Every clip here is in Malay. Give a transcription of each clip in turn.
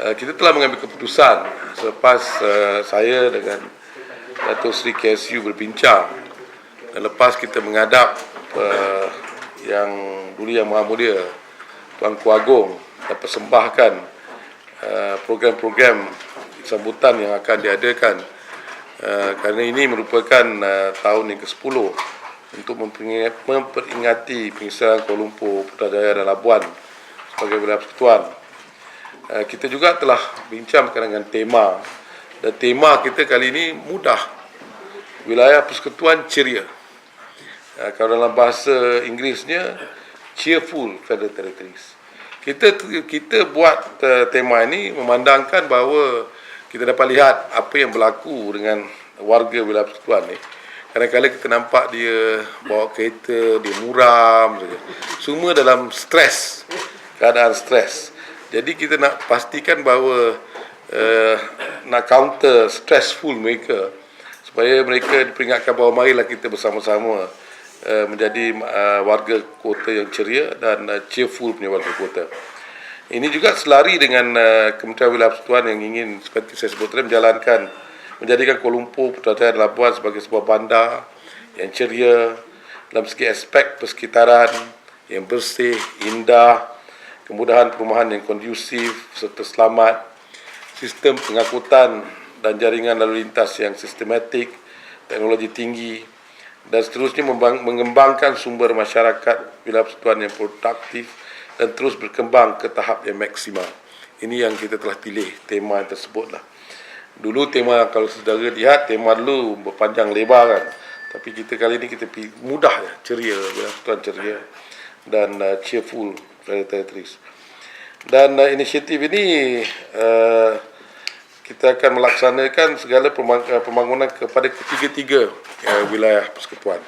Kita telah mengambil keputusan selepas saya dengan Datuk Seri KSU berbincang dan lepas kita menghadap yang dulu Yang Maha Mulia Tuanku Agong dan persembahkan program-program sambutan yang akan diadakan kerana ini merupakan tahun yang ke-10 untuk memperingati pengisaran Kuala Lumpur, Putrajaya dan Labuan sebagai wilayah persekutuan. Kita juga telah bincangkan dengan tema, dan tema kita kali ini mudah, wilayah persekutuan ceria. Kalau dalam bahasa Inggerisnya, Cheerful Federal Territories. Kita buat tema ini memandangkan bahawa kita dapat lihat apa yang berlaku dengan warga wilayah persekutuan ni. Kadang-kadang kita nampak dia bawa kereta, dia muram saja. Semua dalam stres, keadaan stres. Jadi kita nak pastikan bahawa nak counter stressful mereka, supaya mereka diperingatkan bahawa marilah kita bersama-sama menjadi warga kota yang ceria dan cheerful punya warga kota. Ini juga selari dengan Kementerian Wilayah Persekutuan yang ingin, seperti saya sebut tadi, menjadikan Kuala Lumpur, Putrajaya dan Labuan sebagai sebuah bandar yang ceria dalam segi aspek persekitaran yang bersih, indah, kemudahan perumahan yang kondusif serta selamat, sistem pengangkutan dan jaringan lalu lintas yang sistematik, teknologi tinggi, dan seterusnya mengembangkan sumber masyarakat wilayah persekutuan yang produktif dan terus berkembang ke tahap yang maksimal. Ini yang kita telah pilih tema yang tersebutlah. Dulu tema, kalau saudara lihat, tema dulu berpanjang lebar kan. Tapi kita kali ini kita pilih mudah, ceria, wilayah persekutuan ceria dan cheerful territories. Dan inisiatif ini kita akan melaksanakan segala pembangunan kepada ketiga-tiga wilayah persekutuan.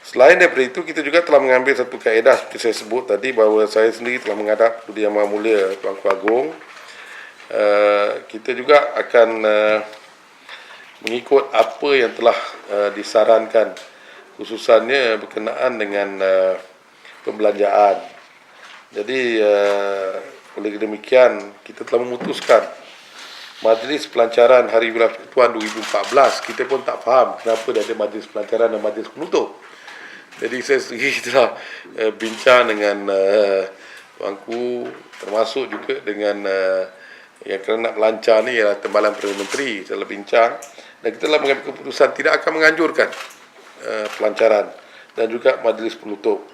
Selain daripada itu, kita juga telah mengambil satu kaedah seperti saya sebut tadi, bahawa saya sendiri telah menghadap Yang Maha Mulia Tuanku Agong. Kita juga akan mengikut apa yang telah disarankan, khususannya berkenaan dengan pembelanjaan. Jadi oleh demikian, kita telah memutuskan Majlis Pelancaran Hari Wilayah Persekutuan 2014. Kita pun tak faham kenapa dia ada majlis pelancaran dan majlis penutup. Jadi saya sendiri telah bincang dengan tuanku, termasuk juga dengan yang kerana nak melancar ni ialah Timbalan Perdana Menteri. Saya telah bincang dan kita telah mengambil keputusan tidak akan menganjurkan pelancaran dan juga majlis penutup.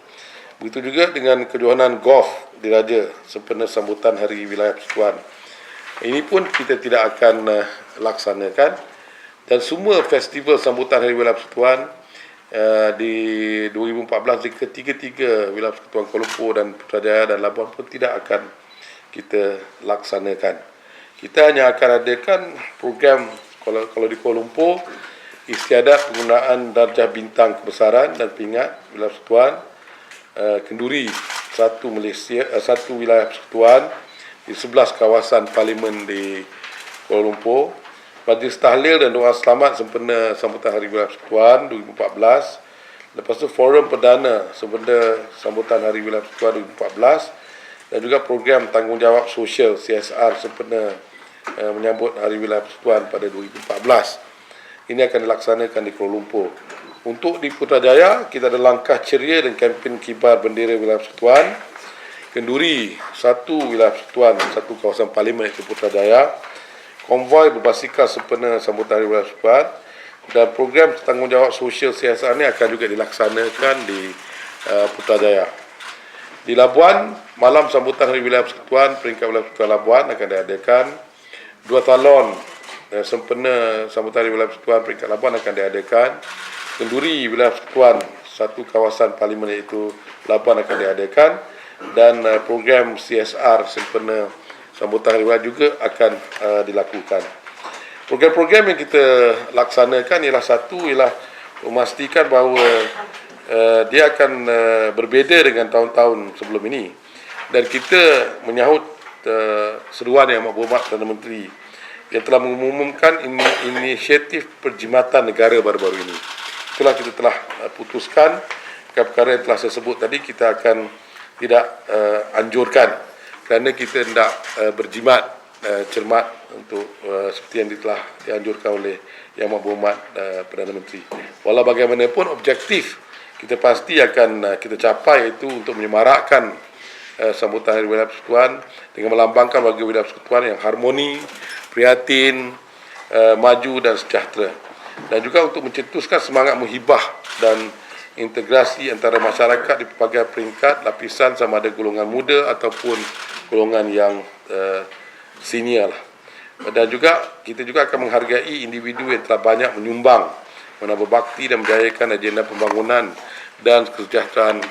Begitu juga dengan kejohanan golf diraja sempena sambutan Hari Wilayah Persekutuan. Ini pun kita tidak akan laksanakan, dan semua festival sambutan Hari Wilayah Persekutuan di 2014 di ketiga-tiga wilayah persekutuan Kuala Lumpur dan Putrajaya dan Labuan pun tidak akan kita laksanakan. Kita hanya akan adakan program, kalau di Kuala Lumpur, istiadat penggunaan darjah bintang kebesaran dan pingat wilayah persekutuan, kenduri satu wilayah persekutuan di 11 kawasan parlimen di Kuala Lumpur, majlis tahlil dan doa selamat sempena sambutan Hari Wilayah Persekutuan 2014. Lepas tu forum perdana sempena sambutan Hari Wilayah Persekutuan 2014, dan juga program tanggungjawab sosial CSR sempena menyambut Hari Wilayah Persekutuan pada 2014. Ini akan dilaksanakan di Kuala Lumpur. Untuk di Putrajaya, kita ada langkah ceria dan kempen kibar bendera wilayah persekutuan. Kenduri satu wilayah persekutuan, satu kawasan parlimen iaitu Putrajaya. Konvoi berbasikal sempena sambutan Hari Wilayah Persekutuan, dan program tanggungjawab sosial CSR ini akan juga dilaksanakan di Putrajaya. Di Labuan, malam sambutan Hari Wilayah Persekutuan, peringkat wilayah persekutuan Labuan akan diadakan. 2 talon sempena sambutan Hari Wilayah Persekutuan peringkat Labuan akan diadakan. Kenduri wilayah persekutuan, satu kawasan parlimen iaitu Labuan akan diadakan, dan program CSR sempena sambutan Hari Wilayah juga akan dilakukan. Program-program yang kita laksanakan ialah memastikan bahawa dia akan berbeza dengan tahun-tahun sebelum ini, dan kita menyahut seruan Yang Berhormat Perdana Menteri yang telah mengumumkan inisiatif perkhidmatan negara baru-baru ini. Itulah kita telah putuskan perkara yang telah saya sebut tadi, kita akan tidak anjurkan, kerana kita hendak berjimat cermat untuk seperti yang telah dianjurkan oleh Yang Berhormat Perdana Menteri. Walau bagaimanapun objektif kita pasti akan kita capai, iaitu untuk menyemarakkan sambutan Hari Wilayah Persekutuan dengan melambangkan warga wilayah persekutuan yang harmoni, prihatin, maju dan sejahtera, dan juga untuk mencetuskan semangat muhibah dan integrasi antara masyarakat di pelbagai peringkat lapisan, sama ada golongan muda ataupun golongan yang senior lah. Dan juga kita juga akan menghargai individu yang telah banyak menyumbang, menambah bakti dan menjayakan agenda pembangunan dan kesejahteraan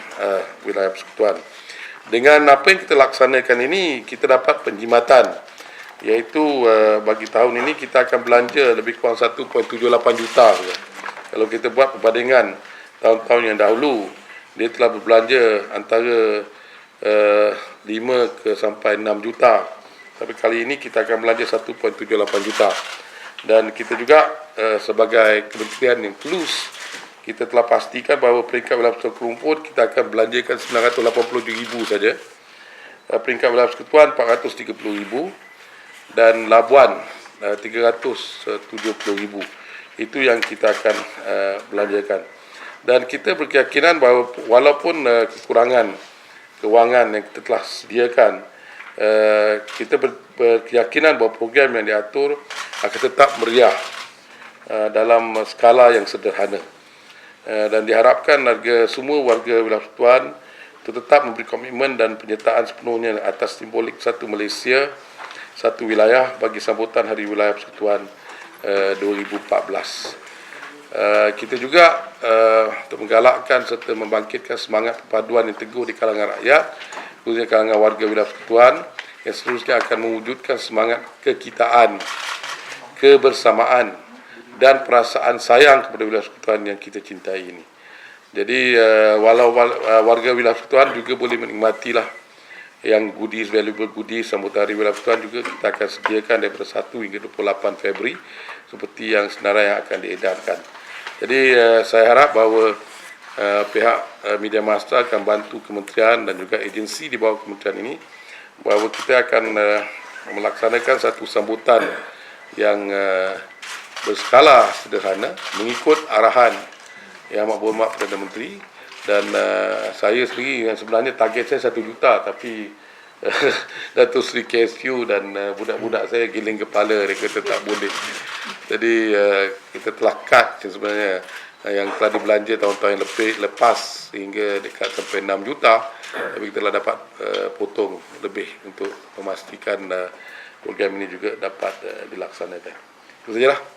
wilayah persekutuan. Dengan apa yang kita laksanakan ini, kita dapat penjimatan, iaitu bagi tahun ini kita akan belanja lebih kurang 1.78 juta. Kalau kita buat perbandingan tahun-tahun yang dahulu, dia telah berbelanja antara 5 ke sampai 6 juta. Tapi kali ini kita akan belanja 1.78 juta. Dan kita juga sebagai kementerian yang plus, kita telah pastikan bahawa peringkat wilayah persekutuan Kerumpun kita akan belanjakan 987,000 saja. Peringkat wilayah persekutuan 430,000 dan Labuan 370,000. Itu yang kita akan belanjakan. Dan kita berkeyakinan bahawa walaupun kekurangan kewangan yang kita telah sediakan, kita berkeyakinan bahawa program yang diatur akan tetap meriah dalam skala yang sederhana, dan diharapkan semua warga wilayah persekutuan tetap memberi komitmen dan penyertaan sepenuhnya atas simbolik satu Malaysia, satu wilayah bagi sambutan Hari Wilayah Persekutuan 2014. Kita juga untuk menggalakkan serta membangkitkan semangat perpaduan yang teguh di kalangan rakyat, khususnya kalangan warga wilayah persekutuan, yang seterusnya akan mewujudkan semangat kekitaan, kebersamaan dan perasaan sayang kepada wilayah persekutuan yang kita cintai ini. Jadi walau warga wilayah persekutuan juga boleh menikmatilah yang goodies, valuable goodies sambutan Hari Wilayah Persekutuan juga kita akan sediakan daripada 1 hingga 28 Februari seperti yang senarai yang akan diedarkan. Jadi saya harap bahawa pihak media massa akan bantu kementerian dan juga agensi di bawah kementerian ini, bahawa kita akan melaksanakan satu sambutan yang berskala sederhana mengikut arahan Yang Berhormat Perdana Menteri. Dan saya sendiri yang sebenarnya target saya 1 juta, tapi Datuk Seri KSQ dan budak-budak saya giling kepala, dia kata tak boleh. Jadi kita telah cut sebenarnya yang telah dibelanja tahun-tahun yang lepas hingga dekat sampai 6 juta, tapi kita telah dapat potong lebih untuk memastikan program ini juga dapat dilaksanakan. Itu sajalah.